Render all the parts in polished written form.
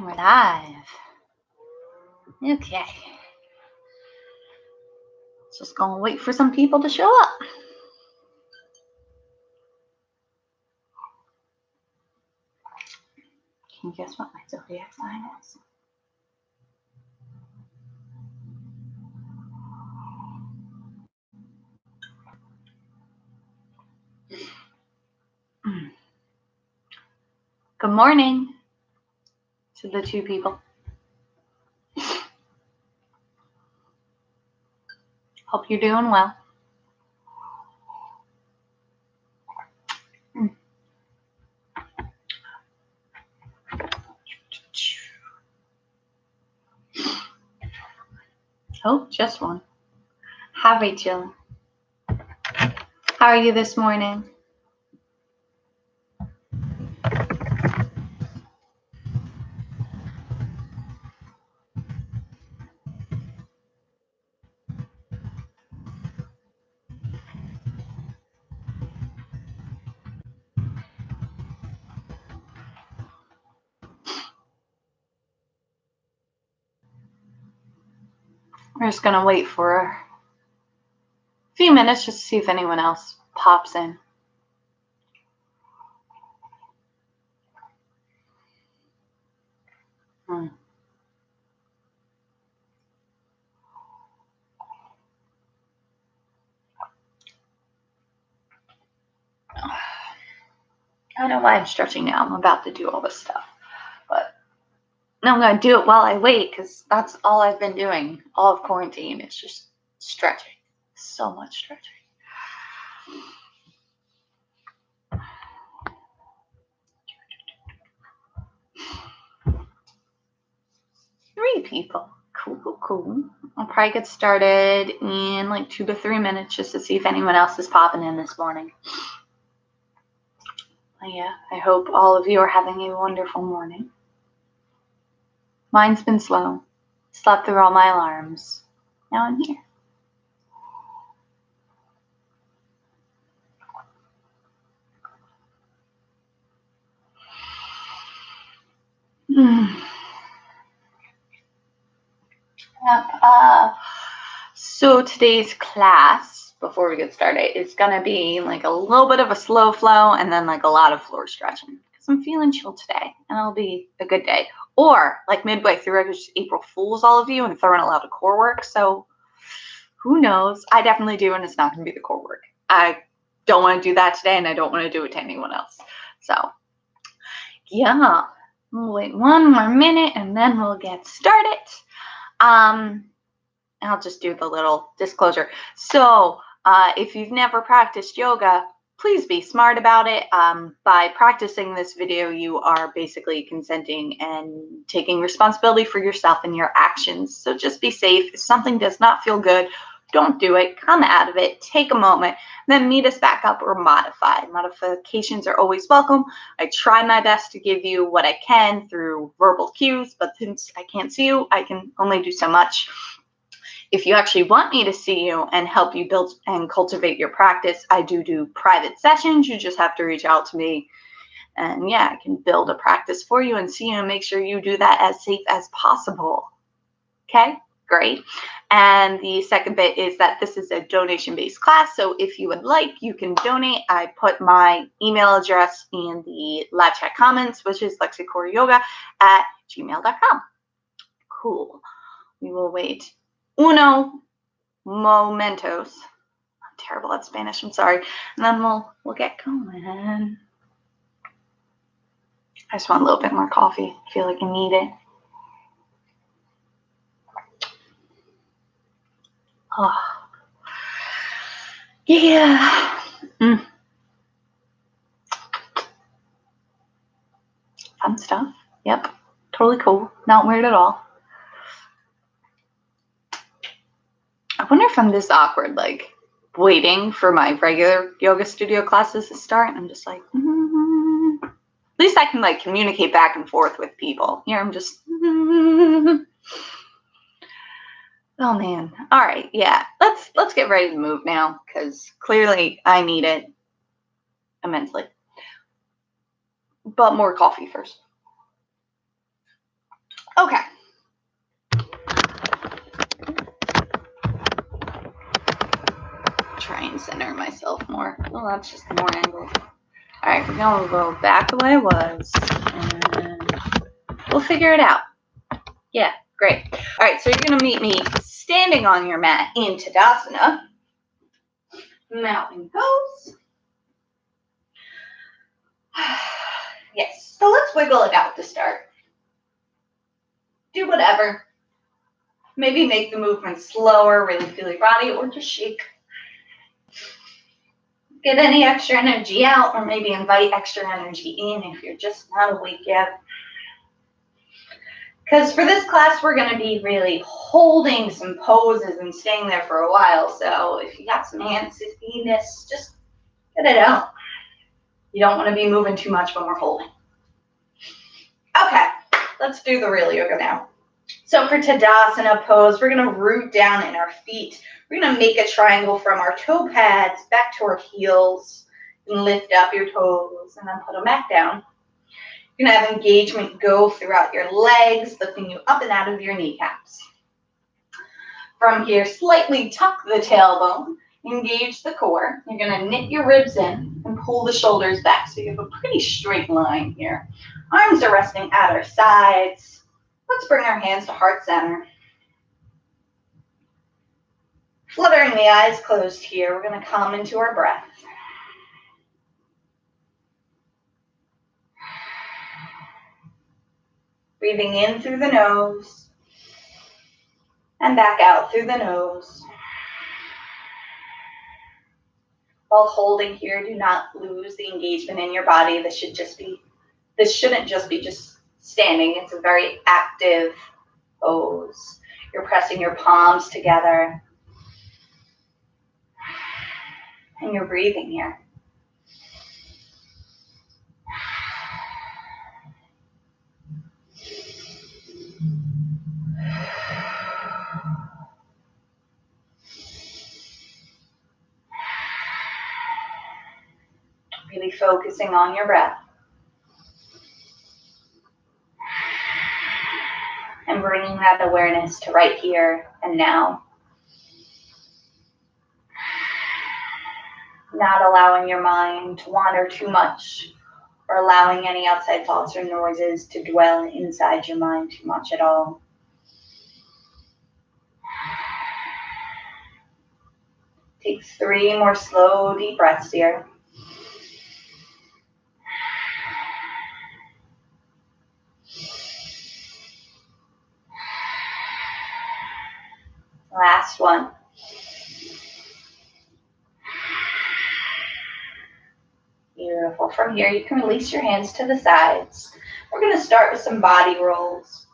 And we're live. Okay. Just gonna wait for some people to show up. Can you guess what my zodiac sign is? Good morning to the two people. Hope you're doing well. Oh, just one. Hi, Rachel. How are you this morning? We're just gonna wait for a few minutes just to see if anyone else pops in. I don't know why I'm stretching now. I'm about to do all this stuff. But no, I'm going to do it while I wait because that's all I've been doing all of quarantine. It's just stretching. So much stretching. 3 people. Cool. I'll probably get started in like 2 to 3 minutes just to see if anyone else is popping in this morning. Yeah, I hope all of you are having a wonderful morning. Mine's been slow. Slept through all my alarms. Now I'm here. Yep. So today's class, before we get started, is going to be like a little bit of a slow flow and then like a lot of floor stretching because I'm feeling chill today and it'll be a good day. Or like midway through, I could just April Fools all of you and throw in a lot of core work. So who knows? I definitely do, and it's not going to be the core work. I don't want to do that today and I don't want to do it to anyone else. So yeah, we'll wait 1 more minute and then we'll get started. I'll just do the little disclosure. So if you've never practiced yoga, please be smart about it. By practicing this video, you are basically consenting and taking responsibility for yourself and your actions. So just be safe. If something does not feel good, don't do it. Come out of it. Take a moment. Then meet us back up or modify. Modifications are always welcome. I try my best to give you what I can through verbal cues, but since I can't see you, I can only do so much. If you actually want me to see you and help you build and cultivate your practice, I do private sessions. You just have to reach out to me. And yeah, I can build a practice for you and see you and make sure you do that as safe as possible. Okay, great. And the second bit is that this is a donation-based class. So if you would like, you can donate. I put my email address in the live chat comments, which is lexicoreyoga@gmail.com. Cool. We will wait uno momentos. I'm terrible at Spanish, I'm sorry. And then we'll get going. I just want a little bit more coffee. I feel like I need it. Oh. Yeah. Fun stuff. Yep. Totally cool. Not weird at all. I wonder if I'm this awkward, like waiting for my regular yoga studio classes to start. I'm just like, At least I can like communicate back and forth with people. Here I'm just, Oh man. All right. Yeah. Let's get ready to move now because clearly I need it immensely. But more coffee first. Okay. Try and center myself more. Well, that's just more angle. All right, we're going to go back the way it was, and we'll figure it out. Yeah, great. All right, so you're going to meet me standing on your mat in Tadasana. Mountain pose. Yes, so let's wiggle it out to start. Do whatever. Maybe make the movement slower, really feel your body, or just shake. Get any extra energy out, or maybe invite extra energy in if you're just not awake yet. Because for this class, we're going to be really holding some poses and staying there for a while. So if you got some hand stickiness, just get it out. You don't want to be moving too much when we're holding. Okay, let's do the real yoga now. So for Tadasana pose, we're going to root down in our feet. We're going to make a triangle from our toe pads back to our heels. And lift up your toes and then put them back down. You're going to have engagement go throughout your legs, lifting you up and out of your kneecaps. From here, slightly tuck the tailbone, engage the core. You're going to knit your ribs in and pull the shoulders back. So you have a pretty straight line here. Arms are resting at our sides. Let's bring our hands to heart center. Fluttering the eyes closed here, we're going to come into our breath. Breathing in through the nose and back out through the nose. While holding here, do not lose the engagement in your body. This shouldn't just be just standing. It's a very active pose. You're pressing your palms together. And you're breathing here. Really focusing on your breath. And bringing that awareness to right here and now. Not allowing your mind to wander too much or allowing any outside thoughts or noises to dwell inside your mind too much at all. Take 3 more slow, deep breaths here. Last one. Beautiful. From here, you can release your hands to the sides. We're going to start with some body rolls.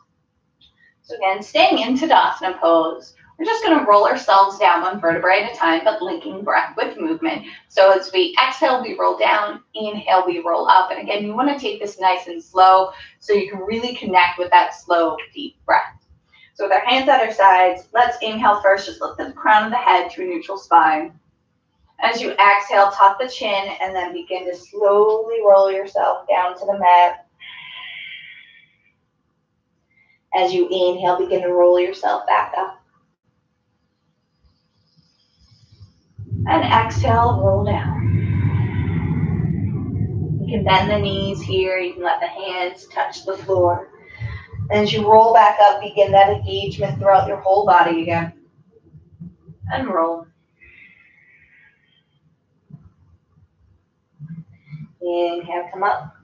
So again, staying in Tadasana pose. We're just going to roll ourselves down 1 vertebrae at a time, but linking breath with movement. So as we exhale, we roll down. Inhale, we roll up. And again, you want to take this nice and slow so you can really connect with that slow, deep breath. So with our hands at our sides, let's inhale first. Just lift the crown of the head to a neutral spine. As you exhale, tuck the chin and then begin to slowly roll yourself down to the mat. As you inhale, begin to roll yourself back up. And exhale, roll down. You can bend the knees here. You can let the hands touch the floor. As you roll back up, begin that engagement throughout your whole body again. And roll. Inhale, come up.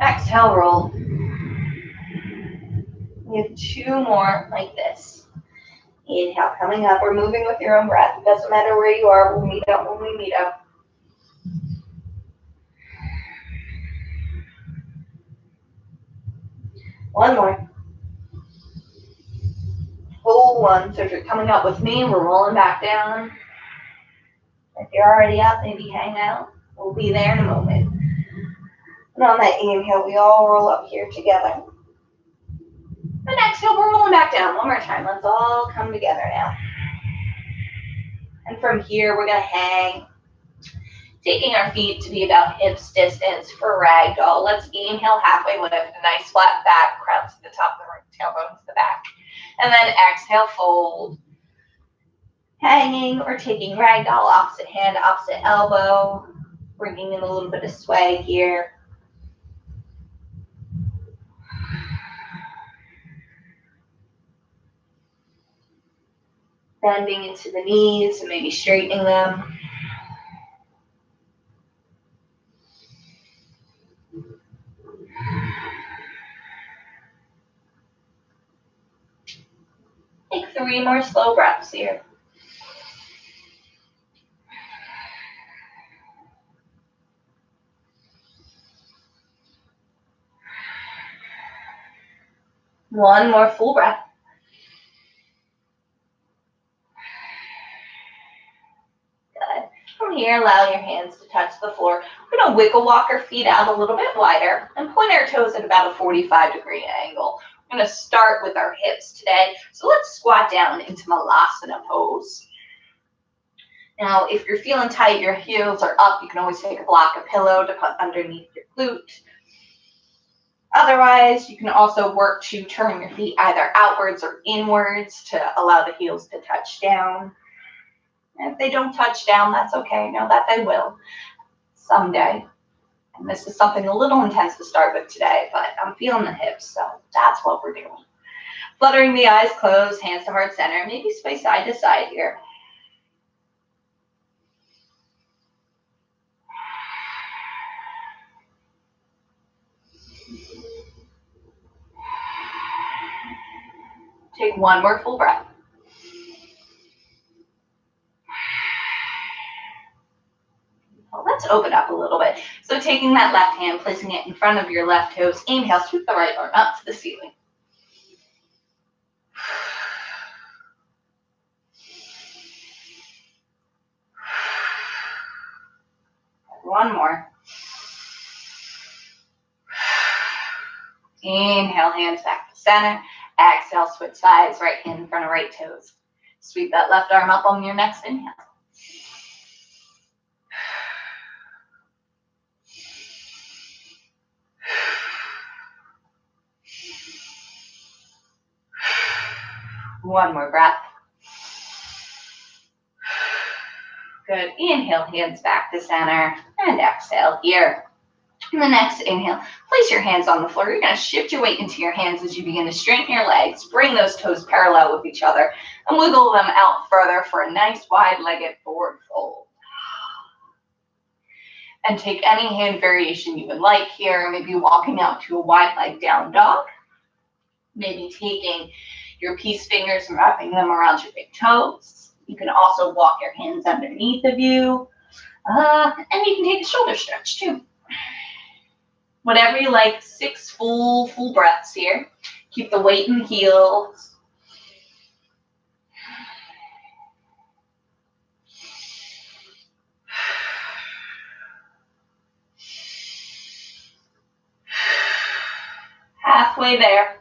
Exhale, roll. You have 2 more like this. Inhale, coming up. We're moving with your own breath. It doesn't matter where you are. We'll meet up when we meet up. One more. Full one. So if you're coming up with me, we're rolling back down. If you're already up, maybe hang out. We'll be there in a moment. And on that inhale, we all roll up here together. And exhale, we're rolling back down. One more time. Let's all come together now. And from here, we're going to hang. Taking our feet to be about hips distance for ragdoll. Let's inhale halfway lift, a nice flat back, crown to the top of the root, tailbone to the back. And then exhale, fold. Hanging or taking ragdoll, opposite hand, opposite elbow. Bringing in a little bit of sway here. Bending into the knees and maybe straightening them. Take 3 more slow breaths here. One more full breath. Good. From here, allow your hands to touch the floor. We're going to wiggle walk our feet out a little bit wider and point our toes at about a 45-degree angle. We're going to start with our hips today. So let's squat down into Malasana pose. Now, if you're feeling tight, your heels are up, you can always take a block of pillow to put underneath your glute. Otherwise, you can also work to turn your feet either outwards or inwards to allow the heels to touch down. And if they don't touch down, that's okay. Know that they will someday. And this is something a little intense to start with today, but I'm feeling the hips, so that's what we're doing. Fluttering the eyes closed, hands to heart center. Maybe sway side to side here. Take one more full breath. Well, let's open up a little bit. So taking that left hand, placing it in front of your left toes. Inhale, sweep the right arm up to the ceiling. One more. Inhale, hands back to center. Exhale, switch sides, right hand in front of right toes. Sweep that left arm up on your next inhale. One more breath. Good. Inhale, hands back to center. And exhale here. And the next inhale, place your hands on the floor. You're going to shift your weight into your hands as you begin to straighten your legs. Bring those toes parallel with each other and wiggle them out further for a nice wide-legged forward fold. And take any hand variation you would like here. Maybe walking out to a wide leg down dog. Maybe taking your peace fingers and wrapping them around your big toes. You can also walk your hands underneath of you. And you can take a shoulder stretch too. Whatever you like, 6 full breaths here. Keep the weight in the heels. Halfway there.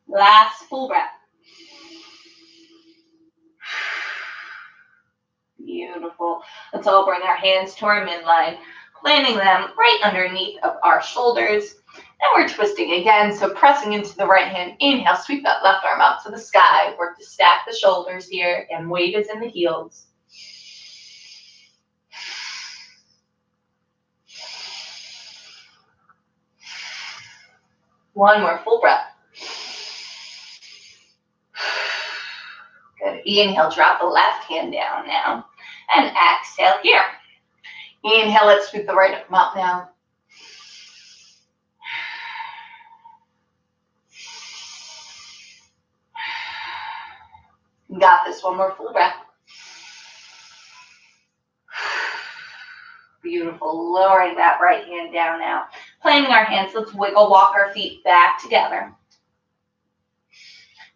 Last full breath. Beautiful. Let's all bring our hands to our midline, planting them right underneath of our shoulders. And we're twisting again, so pressing into the right hand. Inhale, sweep that left arm up to the sky. Work to stack the shoulders here, and weight is in the heels. One more full breath. Good. Inhale, drop the left hand down now. And exhale here. Inhale, let's sweep the right arm up now. Got this. One more full breath. Beautiful. Lowering that right hand down now. Planting our hands, let's wiggle, walk our feet back together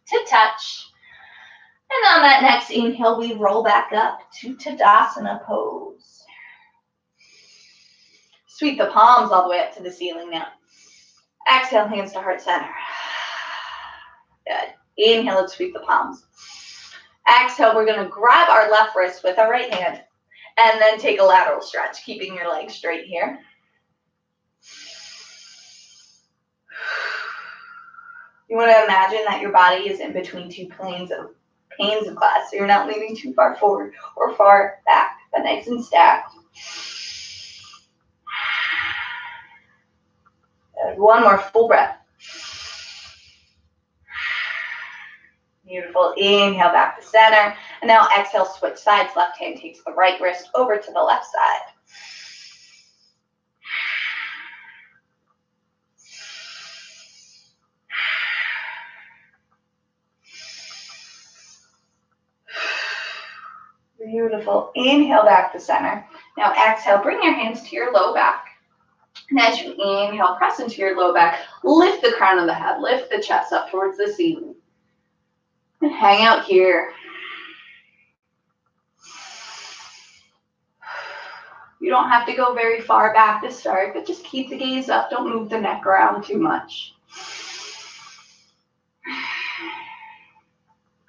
to touch. And on that next inhale, we roll back up to Tadasana pose. Sweep the palms all the way up to the ceiling now. Exhale, hands to heart center. Inhale, let's sweep the palms. Exhale, we're going to grab our left wrist with our right hand and then take a lateral stretch, keeping your legs straight here. You want to imagine that your body is in between two panes of glass, so you're not leaning too far forward or far back, but nice and stacked. Good. One more full breath. Beautiful. Inhale back to center. And now exhale, switch sides. Left hand takes the right wrist over to the left side. Beautiful. Inhale back to center. Now exhale, bring your hands to your low back. And as you inhale, press into your low back. Lift the crown of the head. Lift the chest up towards the ceiling. And hang out here. You don't have to go very far back to start, but just keep the gaze up. Don't move the neck around too much.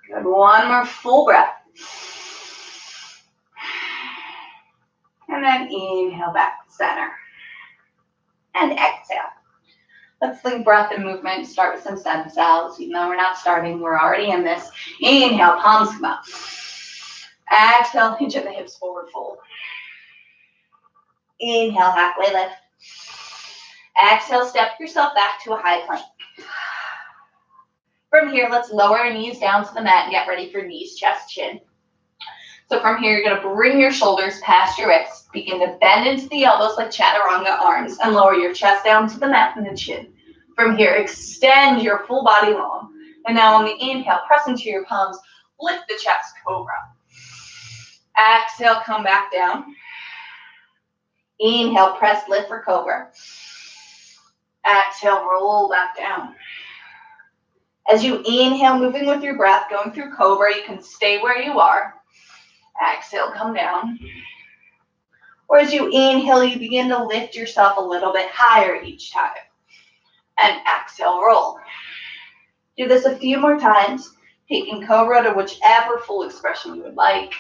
Good. One more full breath. And then inhale back to center. And exhale. Let's link breath and movement. Start with some stem cells. Even though we're not starting, we're already in this. Inhale, palms come up. Exhale, hinge at the hips, forward fold. Inhale, halfway lift. Exhale, step yourself back to a high plank. From here, let's lower our knees down to the mat and get ready for knees, chest, chin. So from here, you're going to bring your shoulders past your wrists. Begin to bend into the elbows like chaturanga arms and lower your chest down to the mat and the chin. From here, extend your full body long. And now on the inhale, press into your palms. Lift the chest, cobra. Exhale, come back down. Inhale, press, lift for cobra. Exhale, roll back down. As you inhale, moving with your breath, going through cobra, you can stay where you are. Exhale, come down. Or as you inhale, you begin to lift yourself a little bit higher each time. And exhale, roll. Do this a few more times, taking cobra to whichever full expression you would like.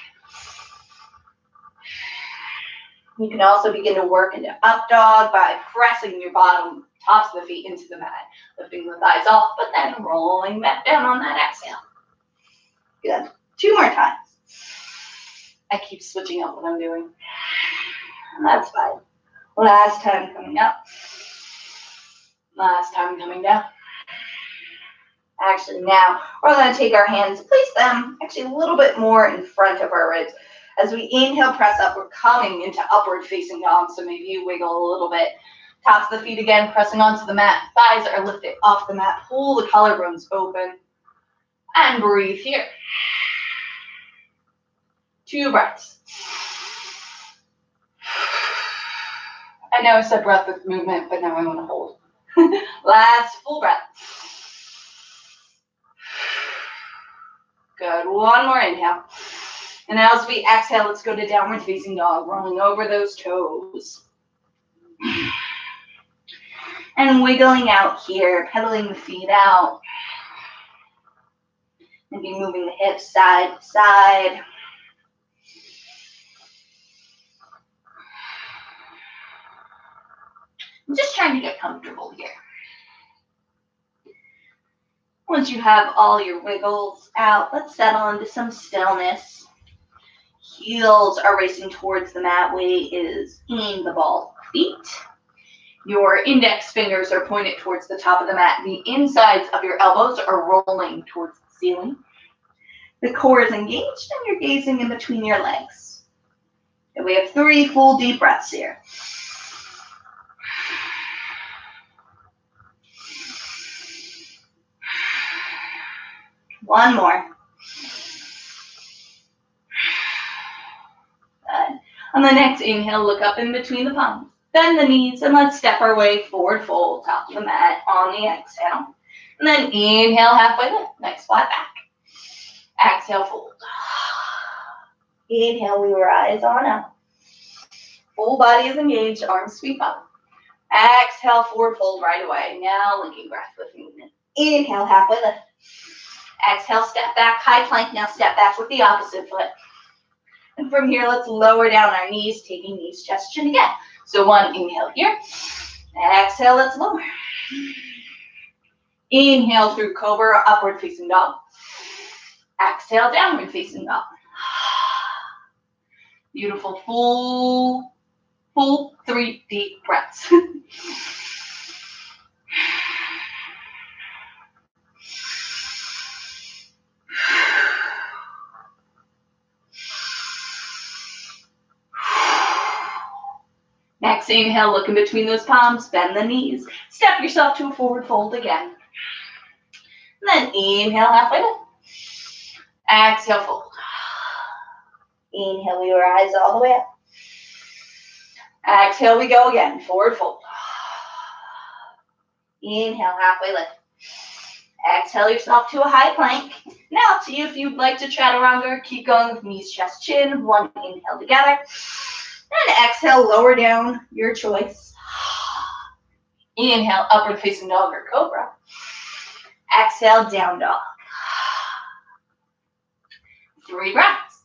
You can also begin to work into up dog by pressing your bottom, tops of the feet into the mat, lifting the thighs off, but then rolling back down on that exhale. Good. 2 more times. I keep switching up what I'm doing. And that's fine. Last time coming up. Last time coming down. Actually, now we're going to take our hands, place them actually a little bit more in front of our ribs. As we inhale, press up, we're coming into upward facing dog. So maybe you wiggle a little bit. Tops of the feet again, pressing onto the mat. Thighs are lifted off the mat. Pull the collarbones open. And breathe here. 2 breaths. I know I said breath with movement, but now I want to hold. Last full breath. Good. One more inhale. And now as we exhale, let's go to downward facing dog, rolling over those toes. And wiggling out here, pedaling the feet out. Maybe moving the hips side to side. I'm just trying to get comfortable here. Once you have all your wiggles out, let's settle into some stillness. Heels are racing towards the mat. Weight is in the ball of feet. Your index fingers are pointed towards the top of the mat. The insides of your elbows are rolling towards the ceiling. The core is engaged and you're gazing in between your legs. And we have 3 full deep breaths here. One more. Good. On the next inhale, look up in between the palms. Bend the knees and let's step our way forward fold, top of the mat on the exhale. And then inhale, halfway lift, nice flat back. Exhale, fold. Inhale, we rise on up. Full body is engaged, arms sweep up. Exhale, forward fold right away. Now linking breath with movement. Inhale, halfway lift. Exhale, step back, high plank. Now step back with the opposite foot. And from here, let's lower down our knees, taking knees, chest, chin again. So one, inhale here. Exhale, let's lower. Inhale through cobra, upward facing dog. Exhale, downward facing dog. Beautiful, full 3 deep breaths. Next inhale, look in between those palms, bend the knees. Step yourself to a forward fold again. And then inhale, halfway lift. Exhale, fold. Inhale, we rise all the way up. Exhale, we go again, forward fold. Inhale, halfway lift. Exhale yourself to a high plank. Now up to you if you'd like to chaturanga. Keep going with knees, chest, chin. One inhale together. And exhale, lower down, your choice. Inhale, upward facing dog or cobra. Exhale, down dog. 3 breaths.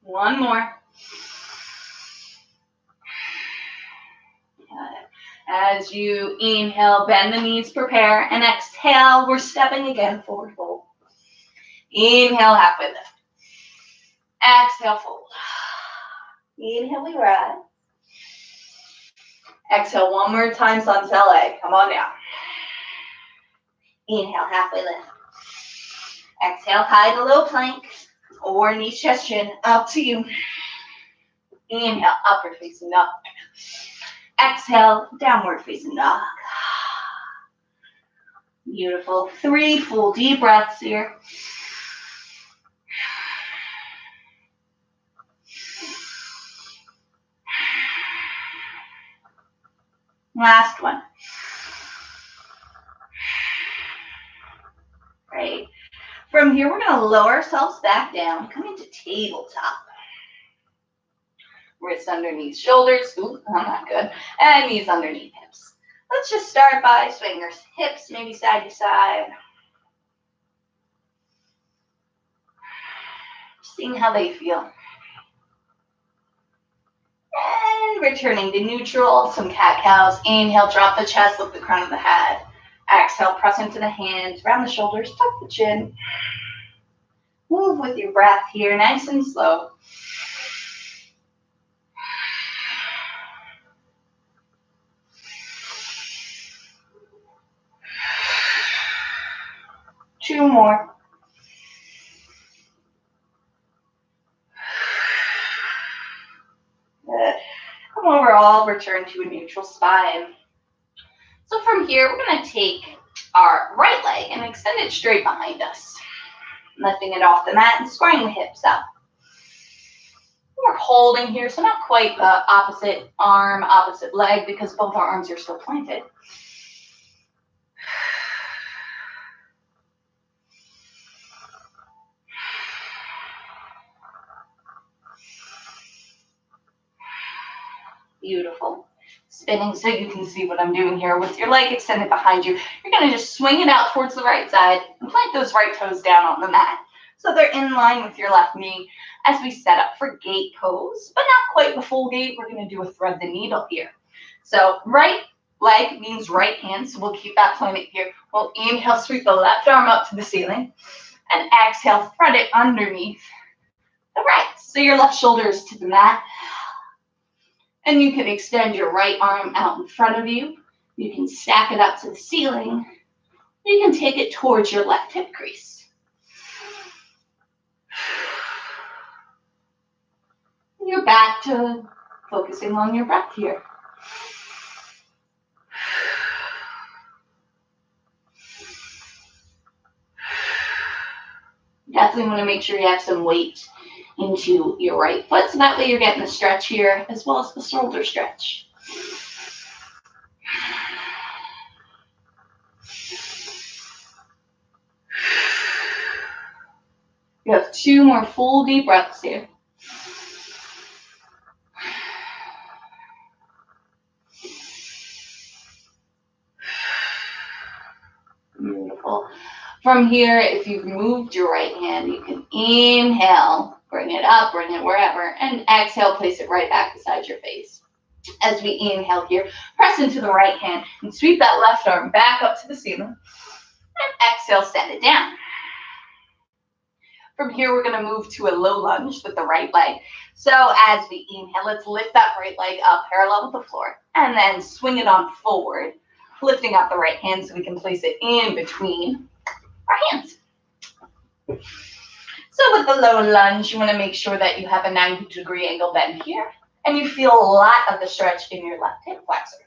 One more. As you inhale, bend the knees, prepare, and exhale, we're stepping again, forward fold. Inhale, halfway lift. Exhale, fold. Inhale, we rise. Exhale, one more time, sunset leg. Come on down. Inhale, halfway lift. Exhale, high to low plank, or knees, chest, chin, up to you. Inhale, upward facing dog. Exhale, downward facing dog. Beautiful. 3 full deep breaths here. Last one. Great. From here, we're going to lower ourselves back down, come into tabletop. Wrists underneath shoulders. Ooh, not good. And knees underneath hips. Let's just start by swinging your hips, maybe side to side. Seeing how they feel. And returning to neutral, some cat-cows. Inhale, drop the chest, lift the crown of the head. Exhale, press into the hands, round the shoulders, tuck the chin. Move with your breath here, nice and slow. Two more. Good. Come over, all return to a neutral spine. So from here, we're going to take our right leg and extend it straight behind us. Lifting it off the mat and squaring the hips up. We're holding here, so not quite the opposite arm, opposite leg, because both our arms are still planted. Beautiful. Spinning so you can see what I'm doing here. With your leg extended behind you, you're going to just swing it out towards the right side and plant those right toes down on the mat so they're in line with your left knee as we set up for gate pose, but not quite the full gate. We're going to do a thread the needle here. So right leg means right hand, so we'll keep that planted here. We'll inhale, sweep the left arm up to the ceiling, and exhale, thread it underneath the right. So your left shoulder is to the mat. And you can extend your right arm out in front of you. You can stack it up to the ceiling. You can take it towards your left hip crease. And you're back to focusing on your breath here. Definitely want to make sure you have some weight into your right foot, so that way you're getting the stretch here as well as the shoulder stretch. You have 2 more full deep breaths here. Beautiful. From here, if you've moved your right hand, you can inhale, bring it up, bring it wherever, and exhale, place it right back beside your face. As we inhale here, press into the right hand and sweep that left arm back up to the ceiling. And exhale, send it down. From here, we're going to move to a low lunge with the right leg. So as we inhale, let's lift that right leg up parallel with the floor and then swing it on forward, lifting up the right hand so we can place it in between our hands. So with the low lunge, you want to make sure that you have a 90-degree angle bend here and you feel a lot of the stretch in your left hip flexor.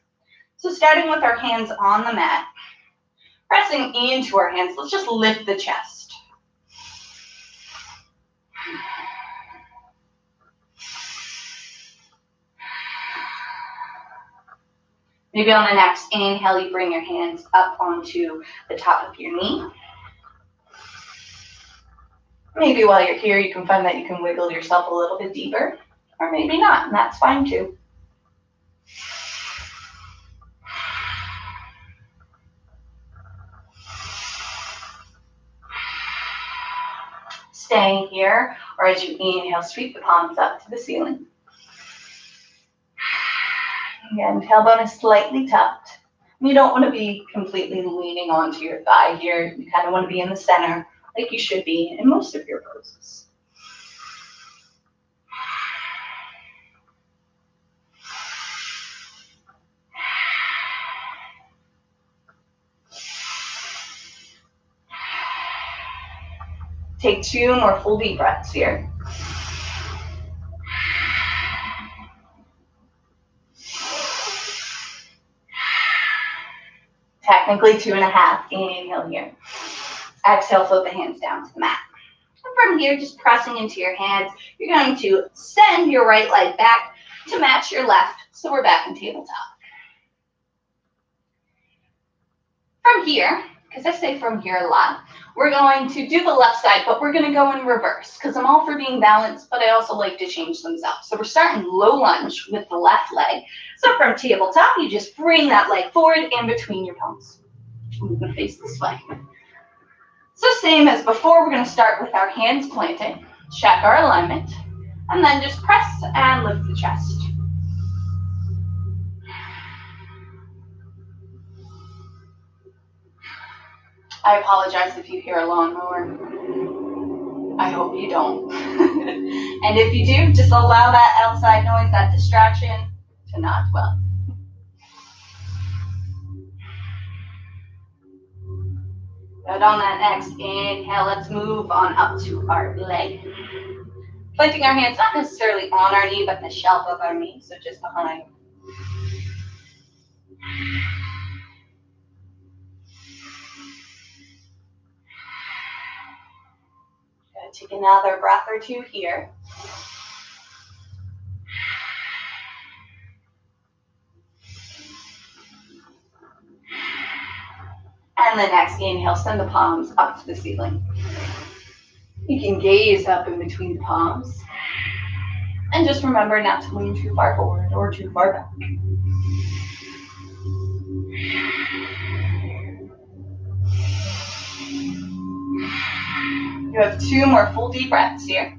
So starting with our hands on the mat, pressing into our hands, let's just lift the chest. Maybe on the next inhale, you bring your hands up onto the top of your knee. Maybe while you're here, you can find that you can wiggle yourself a little bit deeper, or maybe not, and that's fine too. Staying here, or as you inhale, sweep the palms up to the ceiling. Again, tailbone is slightly tucked. You don't want to be completely leaning onto your thigh here. You kind of want to be in the center, like you should be in most of your poses. Take 2 more full deep breaths here. Technically 2.5. Inhale here. Exhale, float the hands down to the mat. And from here, just pressing into your hands, you're going to send your right leg back to match your left. So we're back in tabletop. From here, because I say from here a lot, we're going to do the left side, but we're going to go in reverse because I'm all for being balanced, but I also like to change things up. So we're starting low lunge with the left leg. So from tabletop, you just bring that leg forward in between your palms. I'm going to face this way. So same as before, we're going to start with our hands planted, check our alignment, and then just press and lift the chest. I apologize if you hear a lawnmower. I hope you don't. And if you do, just allow that outside noise, that distraction, to not dwell. Good. On that next inhale, let's move on up to our leg. Planting our hands not necessarily on our knee, but the shelf of our knee, so just behind. Good. Take another breath or two here. And the next inhale, send the palms up to the ceiling. You can gaze up in between the palms. And just remember not to lean too far forward or too far back. You have 2 more full deep breaths here.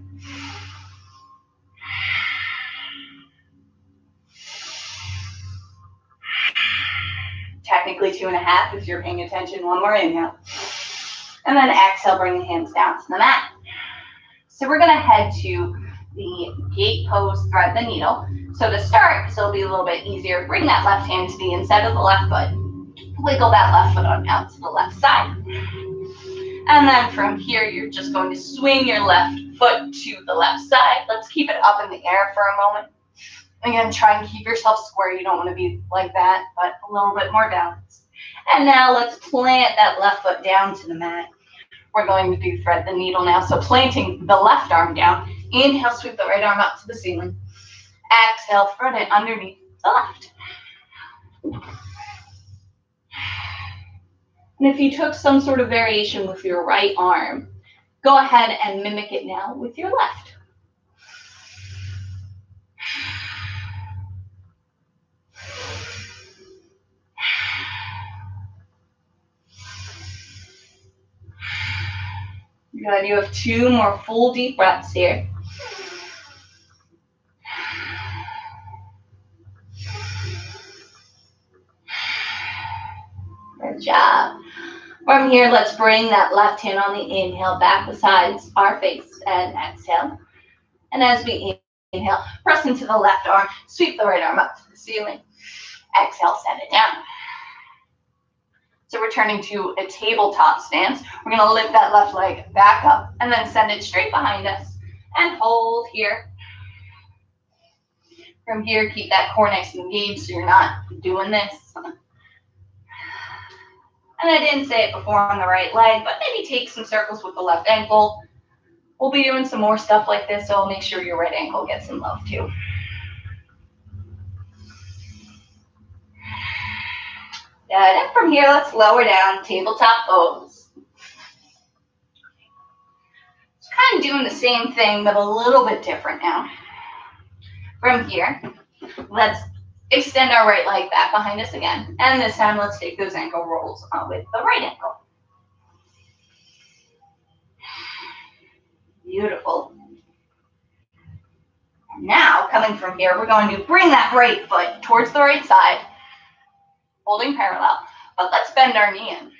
Technically 2.5 if you're paying attention. 1 more inhale. And then exhale, bring the hands down to the mat. So we're going to head to the gate pose, thread the needle. So to start, so it'll be a little bit easier, bring that left hand to the inside of the left foot. Wiggle that left foot on out to the left side. And then from here, you're just going to swing your left foot to the left side. Let's keep it up in the air for a moment. Again, try and keep yourself square. You don't want to be like that, but a little bit more balanced. And now let's plant that left foot down to the mat. We're going to do thread the needle now. So planting the left arm down. Inhale, sweep the right arm up to the ceiling. Exhale, thread it underneath the left. And if you took some sort of variation with your right arm, go ahead and mimic it now with your left. Good. You have 2 more full deep breaths here. Good job. From here, let's bring that left hand on the inhale back besides our face and exhale. And as we inhale, press into the left arm, sweep the right arm up to the ceiling. Exhale, send it down. So returning to a tabletop stance, we're going to lift that left leg back up and then send it straight behind us and hold here. From here, keep that core nice and engaged so you're not doing this. And I didn't say it before on the right leg, but maybe take some circles with the left ankle. We'll be doing some more stuff like this, so I'll make sure your right ankle gets some love too. Good. And from here, let's lower down, tabletop pose. It's kind of doing the same thing, but a little bit different now. From here, let's extend our right leg back behind us again. And this time, let's take those ankle rolls with the right ankle. Beautiful. Now, coming from here, we're going to bring that right foot towards the right side, holding parallel, but let's bend our knee in.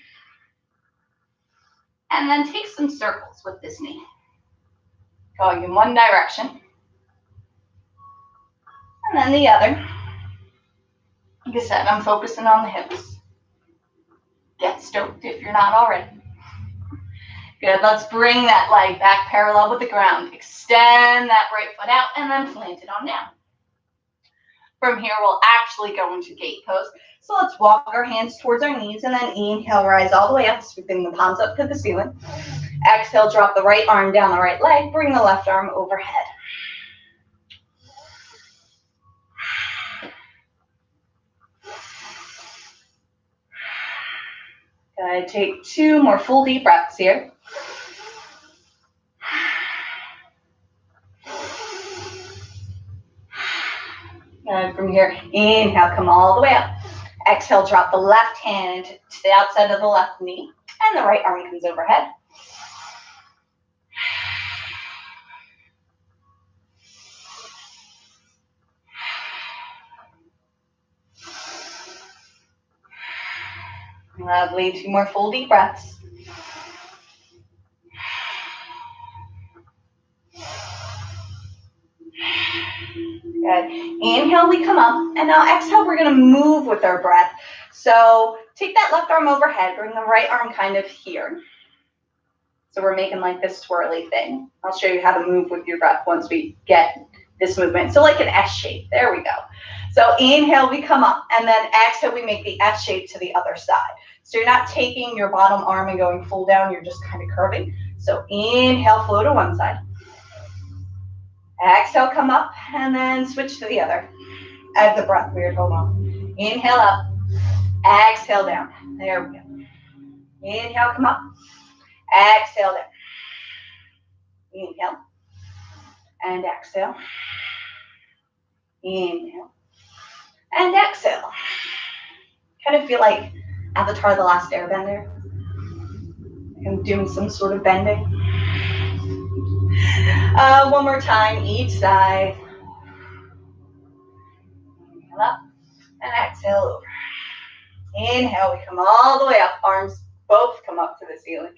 And then take some circles with this knee, going in one direction, and then the other. Like I said, I'm focusing on the hips. Get stoked if you're not already. Good, let's bring that leg back parallel with the ground. Extend that right foot out and then plant it on down. From here, we'll actually go into gate pose. So let's walk our hands towards our knees and then inhale, rise all the way up, sweeping the palms up to the ceiling. Exhale, drop the right arm down the right leg, bring the left arm overhead. Good, take 2 more full deep breaths here. And from here, inhale, come all the way up. Exhale, drop the left hand to the outside of the left knee, and the right arm comes overhead. Lovely, 2 more full deep breaths. Good. Inhale, we come up, and now exhale, we're going to move with our breath. So take that left arm overhead, bring the right arm kind of here. So we're making like this swirly thing. I'll show you how to move with your breath once we get this movement. So like an S shape, there we go. So inhale, we come up, and then exhale, we make the S shape to the other side. So you're not taking your bottom arm and going full down, you're just kind of curving. So inhale, flow to one side. Exhale, come up, and then switch to the other. Add the breath, weird, hold on. Inhale up, exhale down. There we go. Inhale, come up, exhale down. Inhale, and exhale. Inhale, and exhale. Kind of feel like Avatar: The Last Airbender. I'm doing some sort of bending. One more time, each side. Inhale up and exhale over. Inhale, we come all the way up. Arms both come up to the ceiling.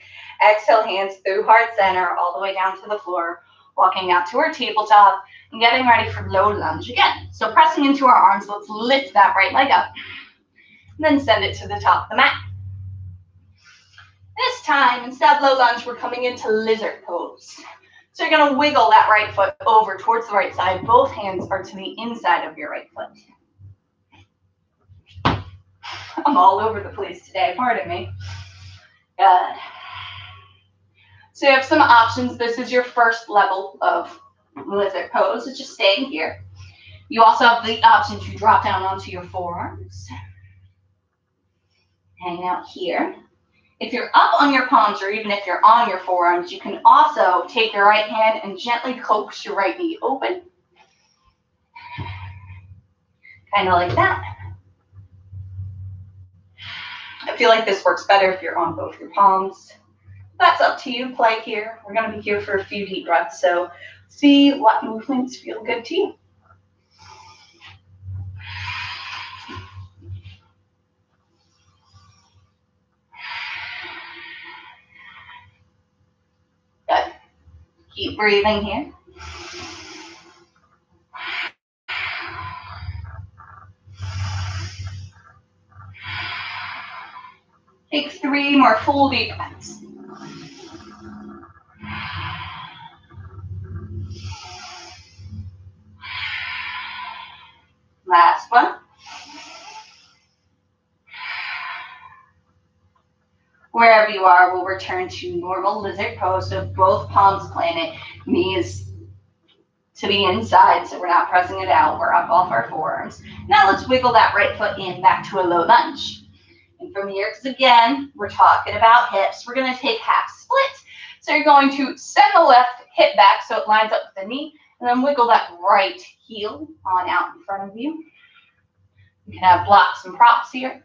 Exhale, hands through heart center, all the way down to the floor. Walking out to our tabletop and getting ready for low lunge again. So pressing into our arms, let's lift that right leg up. And then send it to the top of the mat. This time, instead of low lunge, we're coming into lizard pose. So you're going to wiggle that right foot over towards the right side. Both hands are to the inside of your right foot. I'm all over the place today, pardon me. Good. So you have some options. This is your first level of lizard pose. It's just staying here. You also have the option to drop down onto your forearms. Hang out here. If you're up on your palms or even if you're on your forearms, you can also take your right hand and gently coax your right knee open. Kind of like that. I feel like this works better if you're on both your palms. That's up to you. Play here. We're going to be here for a few deep breaths, so see what movements feel good to you. Good. Keep breathing here. Take 3 more full deep breaths. Last one. Wherever you are, we'll return to normal lizard pose. So both palms planted, knees to the inside, so we're not pressing it out. We're up off our forearms. Now let's wiggle that right foot in back to a low lunge. And from here, because again, we're talking about hips, we're going to take half split. So you're going to send the left hip back so it lines up with the knee, and then wiggle that right heel on out in front of you. You can have blocks and props here.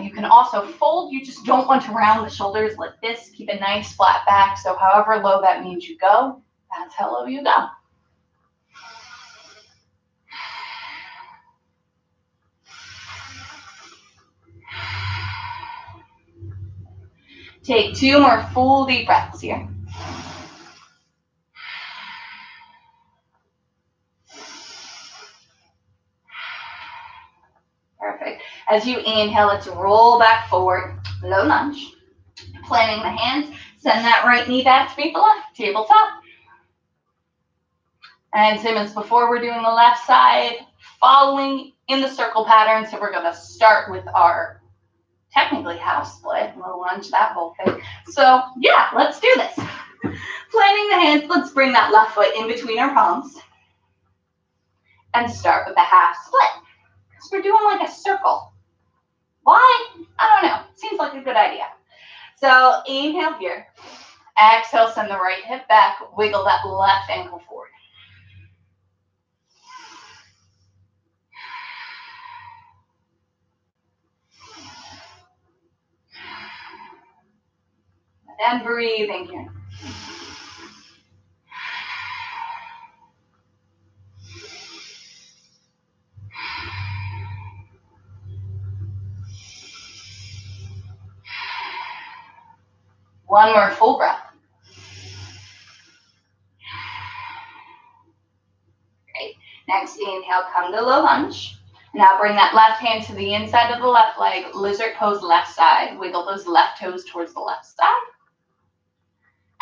You can also fold. You just don't want to round the shoulders like this. Keep a nice flat back. So however low that means you go, that's how low you go. Take 2 more full deep breaths here. Perfect. As you inhale, let's roll back forward, low lunge. Planting the hands, send that right knee back to meet the left, tabletop. And same as before, we're doing the left side, following in the circle pattern. So we're gonna start with our technically half split, low lunge, that whole thing. So yeah, let's do this. Planting the hands, let's bring that left foot in between our palms. And start with the half split. Because we're doing like a circle. Why? I don't know. Seems like a good idea. So inhale here. Exhale, send the right hip back. Wiggle that left ankle forward. And breathing here. One more full breath. Great. Next inhale, come to low lunge. Now bring that left hand to the inside of the left leg, lizard pose left side. Wiggle those left toes towards the left side.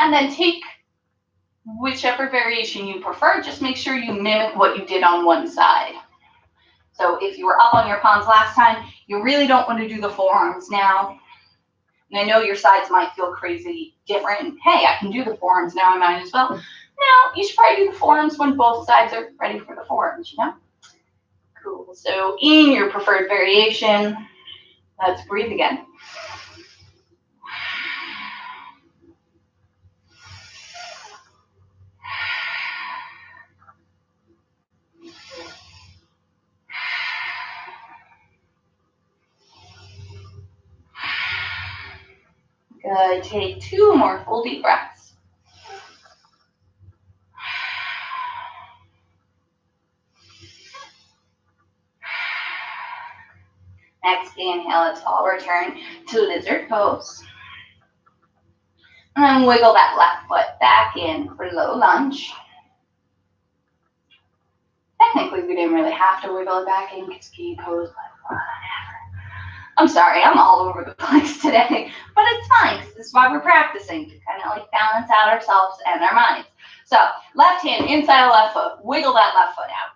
And then take whichever variation you prefer. Just make sure you mimic what you did on one side. So if you were up on your palms last time, you really don't want to do the forearms now. And I know your sides might feel crazy different. Hey, I can do the forearms now, I might as well. No, you should probably do the forearms when both sides are ready for the forearms, you know? Cool. So in your preferred variation, let's breathe again. Good. Take 2 more full deep breaths. Next inhale, let's all return to lizard pose. And then wiggle that left foot back in for low lunge. Technically, we didn't really have to wiggle it back in because ski pose, but whatever. I'm sorry, I'm all over the place today, but it's fine because this is why we're practicing, to kind of like balance out ourselves and our minds. So left hand inside of left foot, wiggle that left foot out.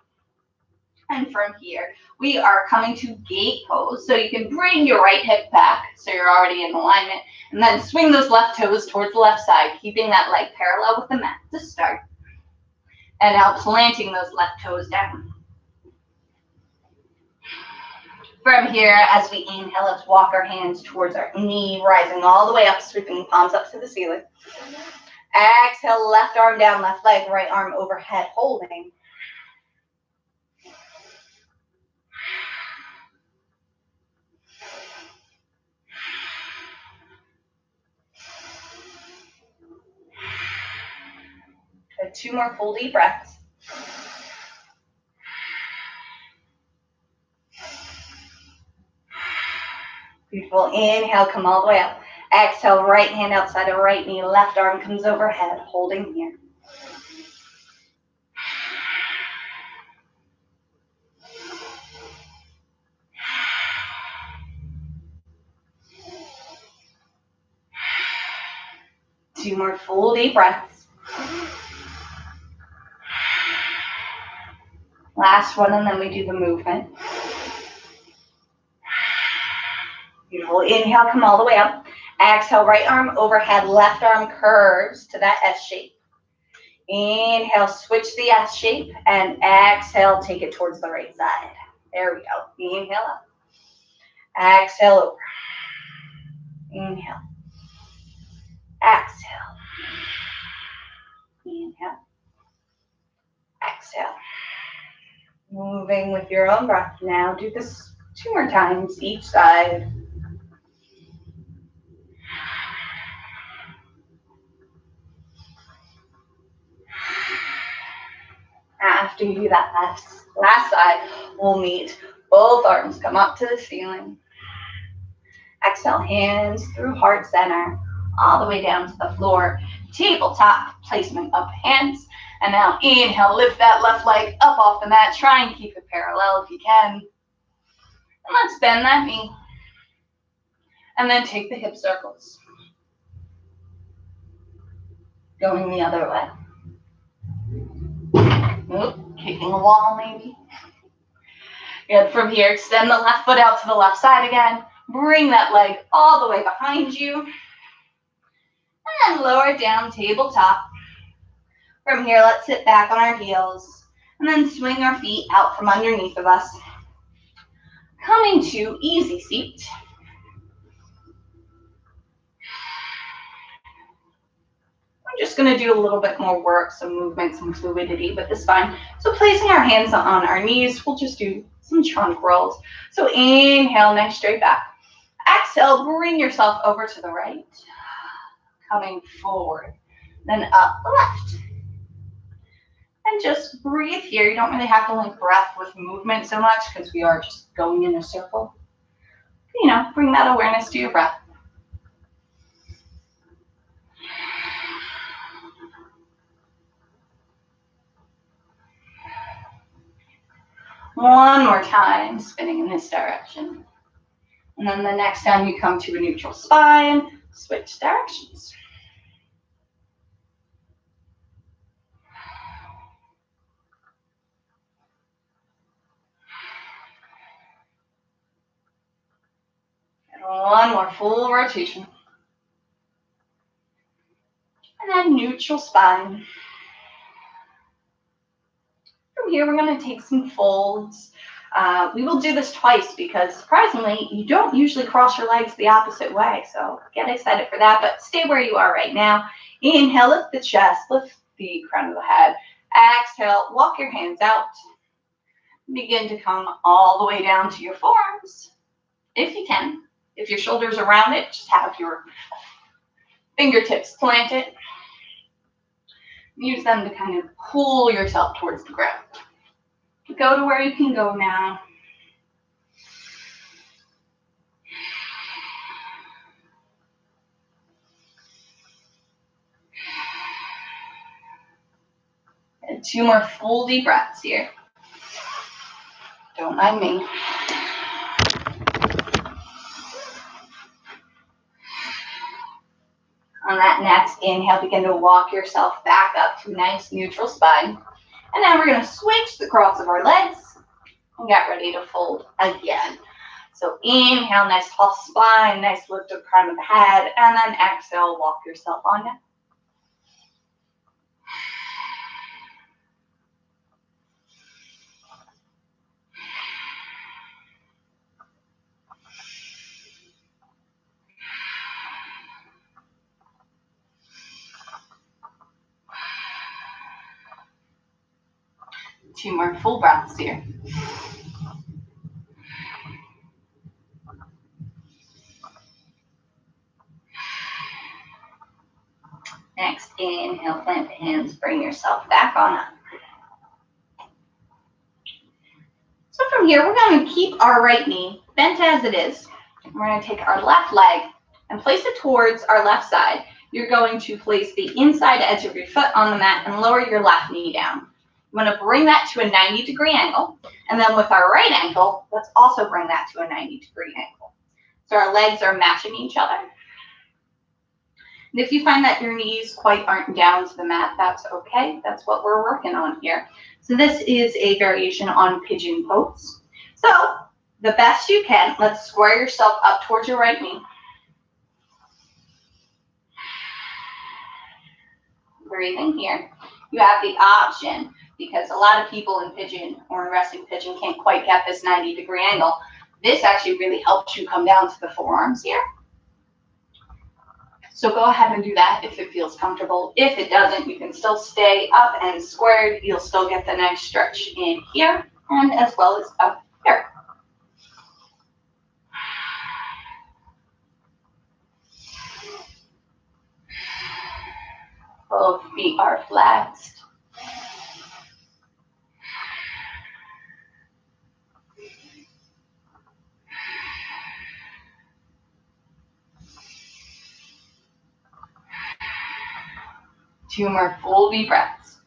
And from here, we are coming to gate pose. So you can bring your right hip back so you're already in alignment, and then swing those left toes towards the left side, keeping that leg parallel with the mat to start. And now planting those left toes down. From here, as we inhale, let's walk our hands towards our knee, rising all the way up, sweeping the palms up to the ceiling. Exhale, left arm down, left leg, right arm overhead, holding. Good. 2 more full deep breaths. Beautiful. Inhale, come all the way up. Exhale, right hand outside of right knee, left arm comes overhead, holding here. Two more full deep breaths. Last one, and then we do the movement. Beautiful. Inhale, come all the way up. Exhale, right arm overhead, left arm curves to that S shape. Inhale, switch the S shape, and exhale, take it towards the right side. There we go. Inhale up. Exhale over. Inhale. Exhale. Inhale. Exhale. Moving with your own breath. Now do this 2 more times each side. After you do that last side, we'll meet both arms, come up to the ceiling. Exhale, hands through heart center, all the way down to the floor. Tabletop placement of hands. And now inhale, lift that left leg up off the mat. Try and keep it parallel if you can. And let's bend that knee. And then take the hip circles. Going the other way. Oop, kicking the wall maybe. Good. From here, extend the left foot out to the left side again. Bring that leg all the way behind you. And then lower down, tabletop. From here, let's sit back on our heels. And then swing our feet out from underneath of us. Coming to easy seat. I'm just going to do a little bit more work, some movement, some fluidity with the spine. So placing our hands on our knees, we'll just do some trunk rolls. So inhale, nice straight back. Exhale, bring yourself over to the right. Coming forward, then up the left. And just breathe here. You don't really have to link breath with movement so much because we are just going in a circle. You know, bring that awareness to your breath. One more time, spinning in this direction. And then the next time you come to a neutral spine, switch directions. And one more full rotation. And then neutral spine. From here, we're going to take some folds. We will do this twice because, surprisingly, you don't usually cross your legs the opposite way. So get excited for that, but stay where you are right now. Inhale, lift the chest, lift the crown of the head. Exhale, walk your hands out. Begin to come all the way down to your forearms, if you can. If your shoulders are rounded, just have your fingertips planted. Use them to kind of pull yourself towards the ground. Go to where you can go now. And 2 more full deep breaths here. Don't mind me. On that next inhale, begin to walk yourself back up to a nice neutral spine. And now we're going to switch the cross of our legs and get ready to fold again. So inhale, nice tall spine, nice lift of crown of the head, and then exhale, walk yourself on down. Two more full breaths here. Next, inhale, plant the hands, bring yourself back on up. So from here, we're going to keep our right knee bent as it is. We're going to take our left leg and place it towards our left side. You're going to place the inside edge of your foot on the mat and lower your left knee down. I'm going to bring that to a 90-degree angle. And then with our right ankle, let's also bring that to a 90-degree angle. So our legs are matching each other. And if you find that your knees quite aren't down to the mat, that's okay. That's what we're working on here. So this is a variation on pigeon pose. So the best you can, let's square yourself up towards your right knee. Breathing here. You have the option, because a lot of people in pigeon or in resting pigeon can't quite get this 90-degree angle. This actually really helps you come down to the forearms here. So go ahead and do that if it feels comfortable. If it doesn't, you can still stay up and squared. You'll still get the nice stretch in here and as well as up here. Both feet are flexed. Two more full deep breaths.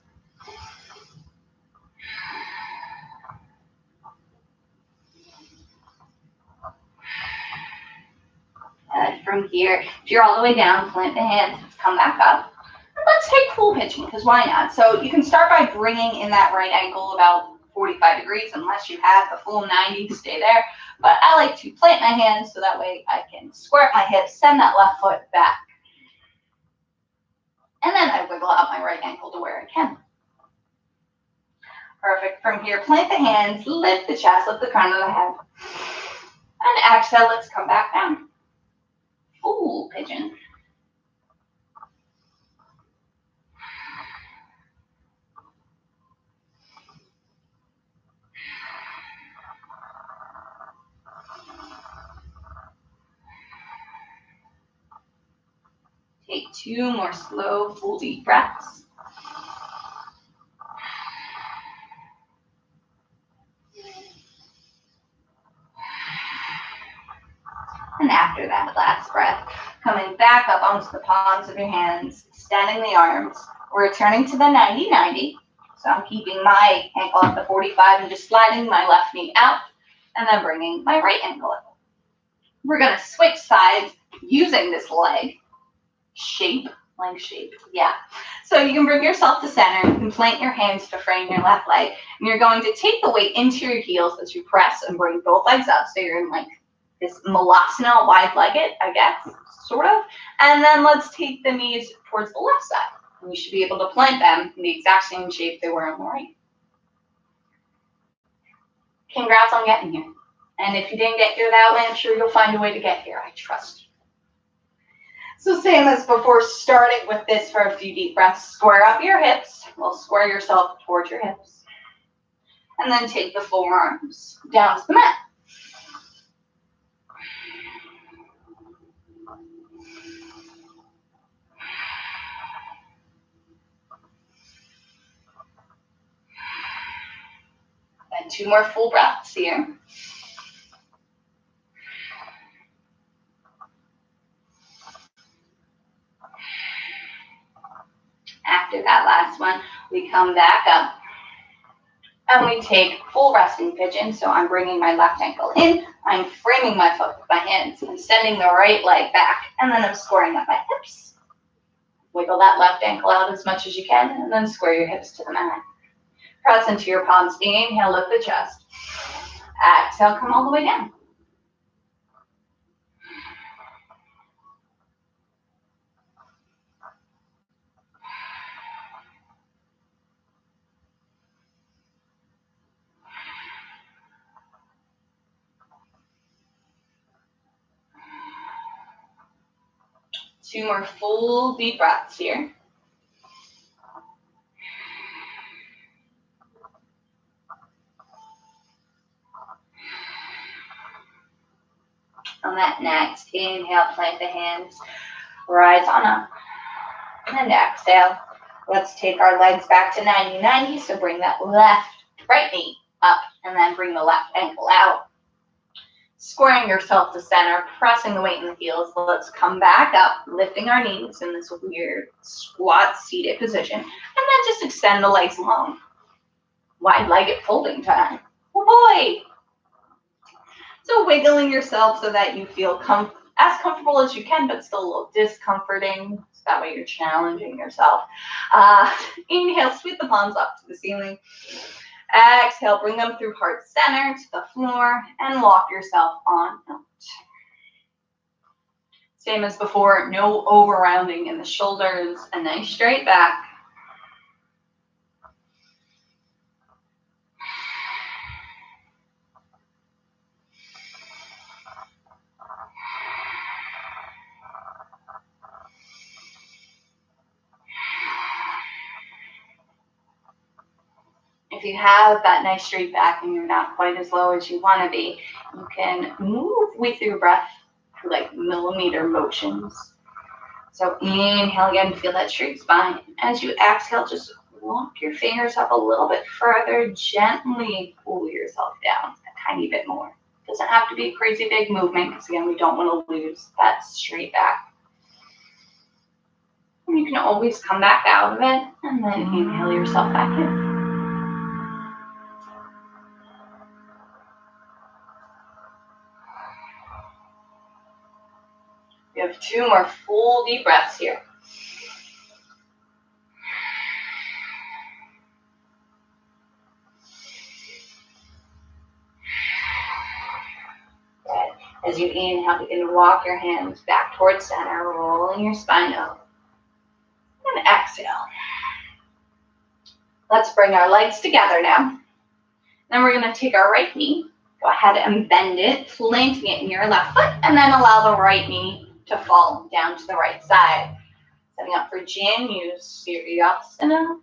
And from here, if you're all the way down, plant the hands, come back up. And let's take full pigeon, because why not? So you can start by bringing in that right ankle about 45 degrees, unless you have the full 90 to stay there. But I like to plant my hands so that way I can square up my hips, send that left foot back. And then I wiggle out my right ankle to where I can. Perfect. From here, plant the hands, lift the chest, lift the crown of the head. And exhale, let's come back down. Full pigeon. Take two more slow, full deep breaths. And after that last breath, coming back up onto the palms of your hands, extending the arms. We're returning to the 90-90. So I'm keeping my ankle at the 45 and just sliding my left knee out and then bringing my right ankle up. We're going to switch sides using this leg shape. Yeah. So you can bring yourself to center. You can plant your hands to frame your left leg. And you're going to take the weight into your heels as you press and bring both legs up. So you're in like this malasana, wide-legged, I guess, sort of. And then let's take the knees towards the left side. And you should be able to plant them in the exact same shape they were on the right. Congrats on getting here. And if you didn't get here that way, I'm sure you'll find a way to get here. I trust you. So same as before, starting with this for a few deep breaths. Square up your hips. Well, square yourself towards your hips. And then take the forearms down to the mat. And two more full breaths here. After that last one, we come back up and we take full resting pigeon. So I'm bringing my left ankle in, I'm framing my foot with my hands, I'm sending the right leg back, and then I'm squaring up my hips. Wiggle that left ankle out as much as you can, and then square your hips to the mat. Press into your palms, inhale, lift the chest. Exhale, come all the way down. Two more full deep breaths here. On that next inhale, plant the hands, rise on up. And exhale. Let's take our legs back to 90-90. So bring that right knee up and then bring the left ankle out. Squaring yourself to center, pressing the weight in the heels. Let's come back up, lifting our knees in this weird squat seated position. And then just extend the legs long. Wide-legged folding time. Oh boy! So wiggling yourself so that you feel as comfortable as you can, but still a little discomforting. So that way you're challenging yourself. Inhale, sweep the palms up to the ceiling. Exhale, bring them through heart center to the floor and walk yourself on out. Same as before, no over rounding in the shoulders, a nice straight back. If you have that nice straight back and you're not quite as low as you want to be, you can move with your breath through like millimeter motions. So inhale again, feel that straight spine. As you exhale, just walk your fingers up a little bit further, gently pull yourself down a tiny bit more. Doesn't have to be a crazy big movement because again, we don't want to lose that straight back. And you can always come back out of it and then inhale yourself back in. We have 2 more full deep breaths here. Good. As you inhale, begin to walk your hands back towards center, rolling your spine up. And exhale. Let's bring our legs together now. Then we're going to take our right knee. Go ahead and bend it, planting it in your left foot, and then allow the right knee to fall down to the right side. Setting up for Janu Siryasana.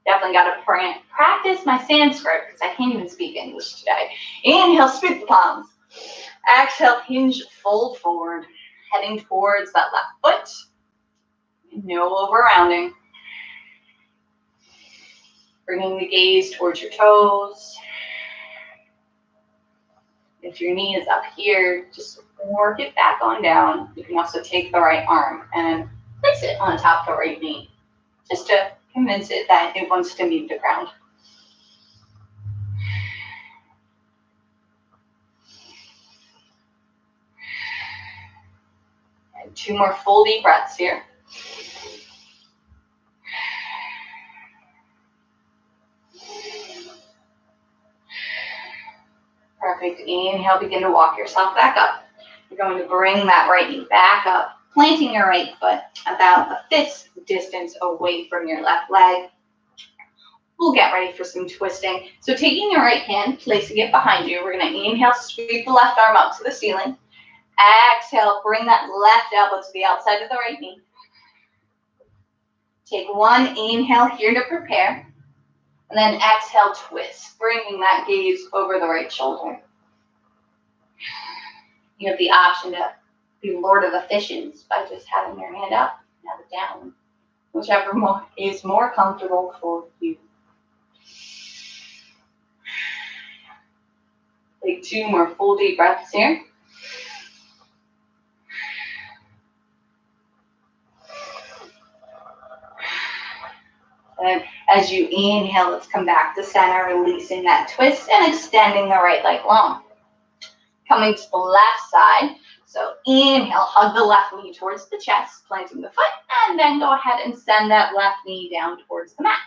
Definitely got to practice my Sanskrit because I can't even speak English today. Inhale, sweep the palms. Exhale, hinge, fold forward, heading towards that left foot. No over rounding. Bringing the gaze towards your toes. If your knee is up here, just work it back on down. You can also take the right arm and place it on top of the right knee, just to convince it that it wants to meet the ground. And 2 more full deep breaths here. Perfect. Inhale, begin to walk yourself back up. You're going to bring that right knee back up, planting your right foot about a fifth distance away from your left leg. We'll get ready for some twisting. So taking your right hand, placing it behind you, we're going to inhale, sweep the left arm up to the ceiling. Exhale, bring that left elbow to the outside of the right knee. Take 1 inhale here to prepare. And then exhale, twist, bringing that gaze over the right shoulder. You have the option to be Lord of the Fishes by just having your hand up and have it down, whichever is more comfortable for you. Take 2 more full deep breaths here. And as you inhale, let's come back to center, releasing that twist and extending the right leg long. Coming to the left side. So inhale, hug the left knee towards the chest, planting the foot, and then go ahead and send that left knee down towards the mat.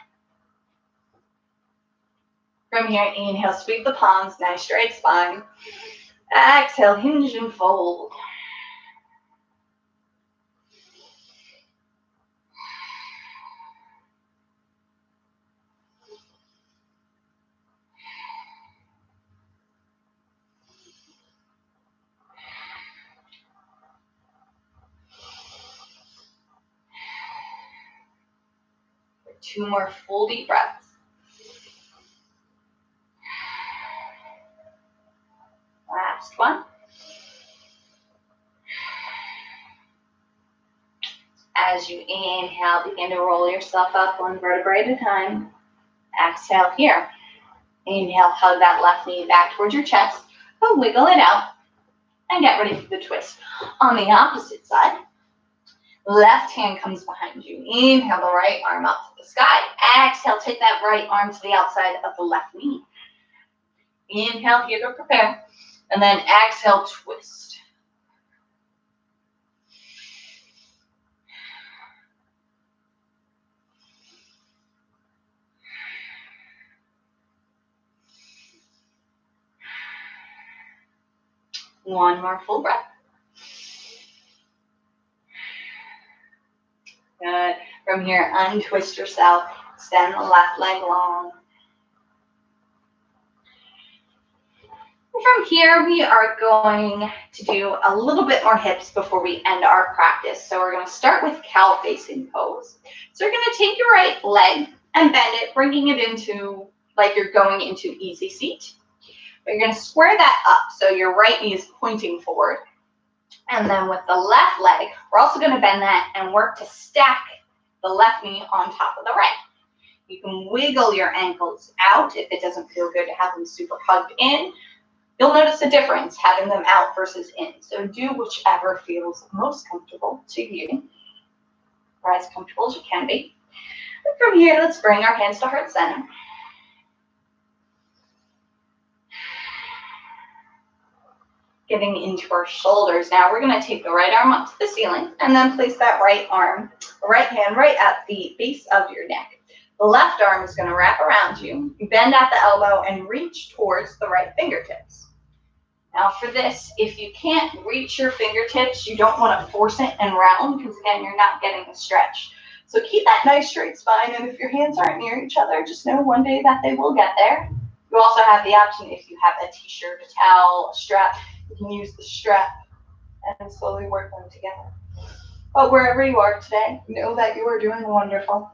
From here, inhale, sweep the palms, nice straight spine. Exhale, hinge and fold. Two more full deep breaths. Last one. As you inhale, begin to roll yourself up one vertebrae at a time. Exhale here. Inhale, hug that left knee back towards your chest, but wiggle it out and get ready for the twist. On the opposite side, left hand comes behind you. Inhale the right arm up to the sky. Exhale, take that right arm to the outside of the left knee. Inhale here to prepare, and then exhale, twist. One more full breath. Good. From here, untwist yourself. Extend the left leg long. From here, we are going to do a little bit more hips before we end our practice. So we're going to start with cow facing pose. So you're going to take your right leg and bend it, bringing it into like you're going into easy seat. But you're going to square that up so your right knee is pointing forward. And then with the left leg, we're also going to bend that and work to stack the left knee on top of the right. You can wiggle your ankles out if it doesn't feel good to have them super hugged in. You'll notice a difference having them out versus in. So do whichever feels most comfortable to you, or as comfortable as you can be. And from here, let's bring our hands to heart center. Getting into our shoulders. Now we're going to take the right arm up to the ceiling and then place that right hand right at the base of your neck. The left arm is going to wrap around you. You bend at the elbow and reach towards the right fingertips. Now for this, if you can't reach your fingertips, you don't want to force it and round because again, you're not getting a stretch. So keep that nice straight spine, and if your hands aren't near each other, just know one day that they will get there. You also have the option, if you have a t-shirt, a towel, a strap, you can use the strap and slowly work them together. But wherever you are today, know that you are doing wonderful.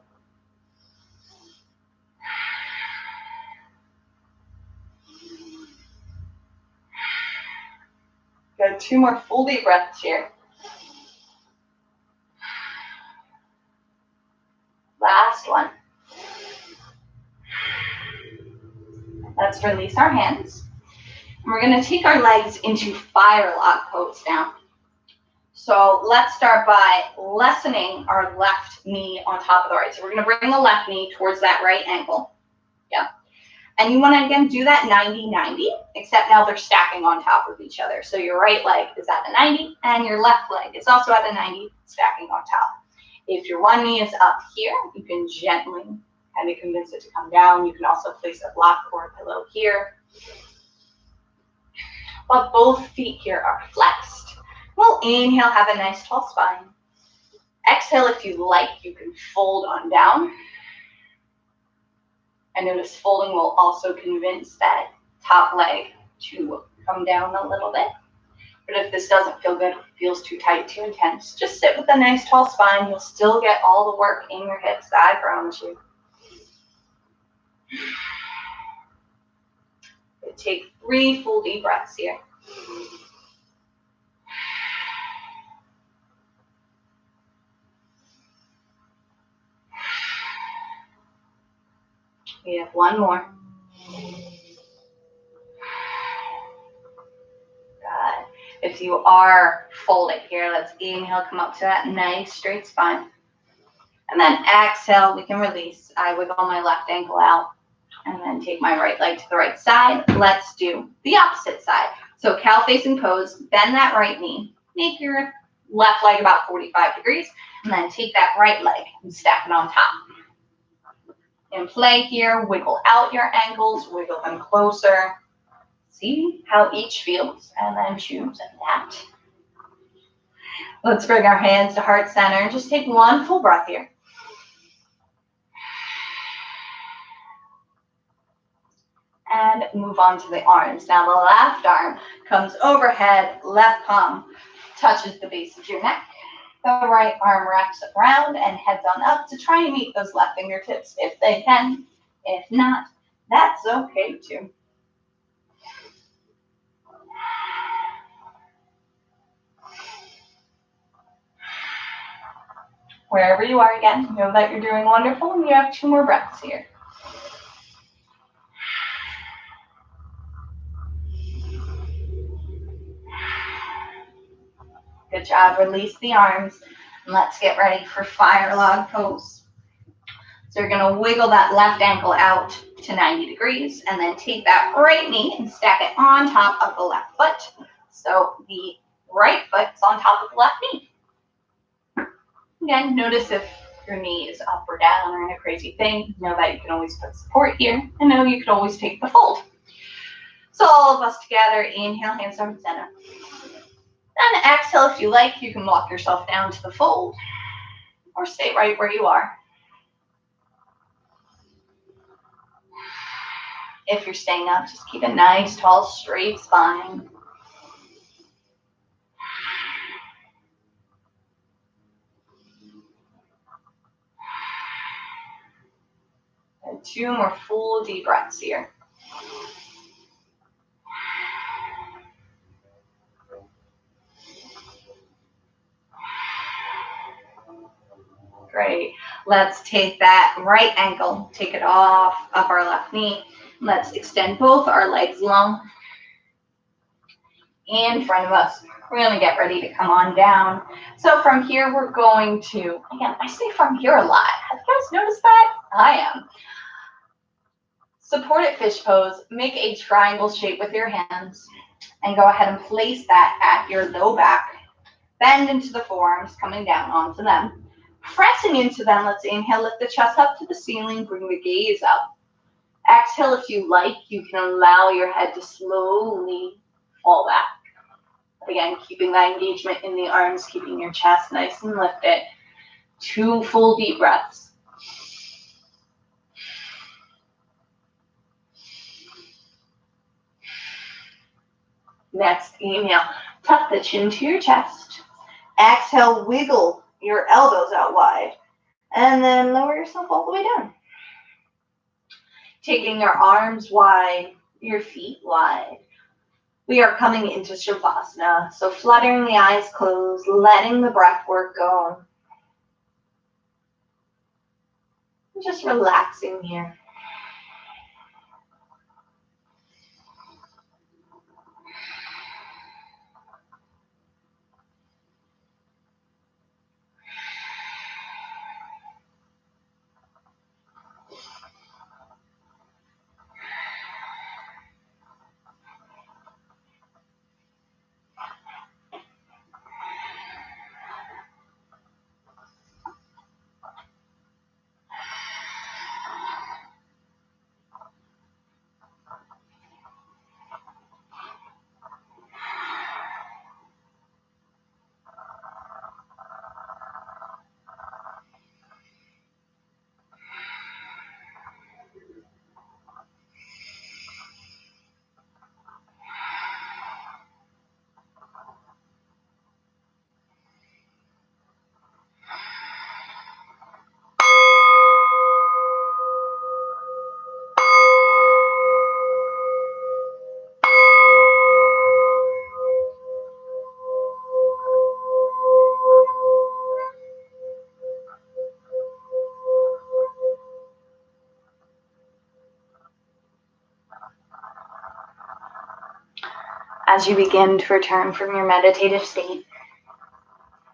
Good, 2 more full deep breaths here. Last one. Let's release our hands. And we're going to take our legs into fire lock pose now. So let's start by lessening our left knee on top of the right. So we're going to bring the left knee towards that right ankle. Yeah. And you want to, again, do that 90-90, except now they're stacking on top of each other. So your right leg is at a 90, and your left leg is also at a 90, stacking on top. If your one knee is up here, you can gently kind of convince it to come down. You can also place a block or a pillow here. But both feet here are flexed. We'll inhale, have a nice tall spine. Exhale, if you like, you can fold on down. And notice folding will also convince that top leg to come down a little bit. But if this doesn't feel good, feels too tight, too intense, just sit with a nice tall spine. You'll still get all the work in your hips, I promise you. Take 3 full deep breaths here. We have 1 more. Good. If you are folded here, let's inhale, come up to that nice straight spine. And then exhale, we can release. I wiggle my left ankle out and then take my right leg to the right side. Let's do the opposite side. So cow facing pose, bend that right knee, make your left leg about 45 degrees, and then take that right leg and stack it on top. In play here, wiggle out your ankles, wiggle them closer. See how each feels, and then choose that. Let's bring our hands to heart center. Just take 1 full breath here. And move on to the arms. Now the left arm comes overhead, left palm touches the base of your neck. The right arm wraps around and heads on up to try and meet those left fingertips if they can. If not, that's okay too. Wherever you are, again, know that you're doing wonderful, and you have 2 more breaths here. Good job. Release the arms, and let's get ready for fire log pose. So you're going to wiggle that left ankle out to 90 degrees, and then take that right knee and stack it on top of the left foot. So the right foot's on top of the left knee. Again, notice if your knee is up or down or in a crazy thing. Know that you can always put support here, and know you can always take the fold. So all of us together, inhale, hands over center. Then exhale, if you like, you can walk yourself down to the fold, or stay right where you are. If you're staying up, just keep a nice, tall, straight spine. And 2 more full deep breaths here. Great. Let's take that right ankle, take it off of our left knee. Let's extend both our legs long in front of us. We're going to get ready to come on down. So from here, we're going to, again, I say from here a lot. Have you guys noticed that? I am. Supported fish pose. Make a triangle shape with your hands and go ahead and place that at your low back. Bend into the forearms, coming down onto them. Pressing into them, let's inhale, lift the chest up to the ceiling, bring the gaze up. Exhale, if you like, you can allow your head to slowly fall back. Again, keeping that engagement in the arms, keeping your chest nice and lifted. 2 full deep breaths. Next, inhale, tuck the chin to your chest. Exhale, wiggle your elbows out wide. And then lower yourself all the way down. Taking your arms wide, your feet wide. We are coming into Shavasana. So fluttering the eyes closed, letting the breath work go. Just relaxing here. As you begin to return from your meditative state,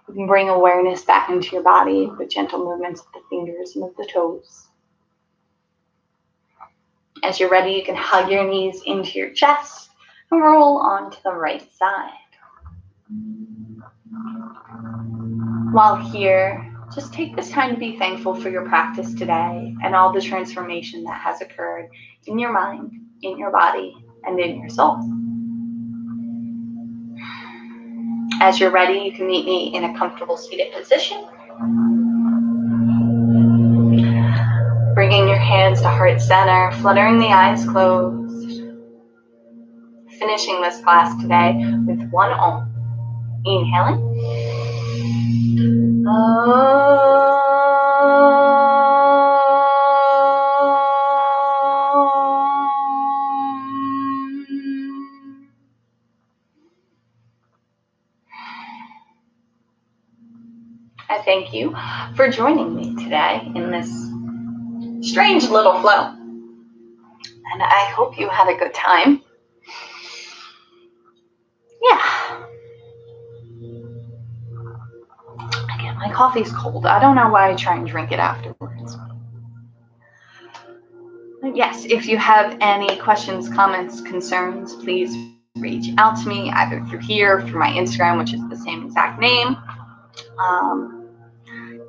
you can bring awareness back into your body with gentle movements of the fingers and of the toes. As you're ready, you can hug your knees into your chest and roll onto the right side. While here, just take this time to be thankful for your practice today and all the transformation that has occurred in your mind, in your body, and in your soul. As you're ready, you can meet me in a comfortable seated position. Bringing your hands to heart center, fluttering the eyes closed. Finishing this class today with 1 Om. Inhaling. I thank you for joining me today in this strange little flow. And I hope you had a good time. Yeah. Again, my coffee's cold. I don't know why I try and drink it afterwards. But yes, if you have any questions, comments, concerns, please reach out to me either through here, through my Instagram, which is the same exact name.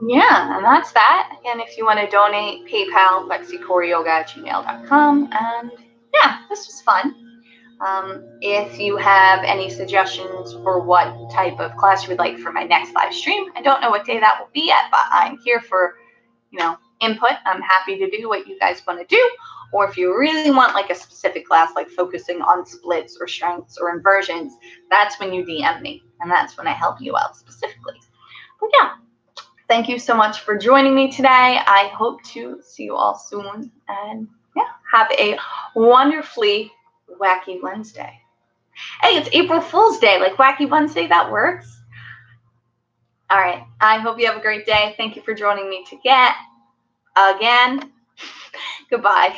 Yeah, and that's that. Again, if you want to donate, PayPal, lexicoreyoga@gmail.com. And yeah, this was fun. If you have any suggestions for what type of class you would like for my next live stream, I don't know what day that will be yet, but I'm here for, input. I'm happy to do what you guys want to do. Or if you really want like a specific class, like focusing on splits or strengths or inversions, that's when you DM me, and that's when I help you out specifically. But yeah, thank you so much for joining me today. I hope to see you all soon, and yeah, have a wonderfully wacky Wednesday. Hey, it's April Fool's Day, like Wacky Wednesday, that works. All right, I hope you have a great day. Thank you for joining me again. Goodbye.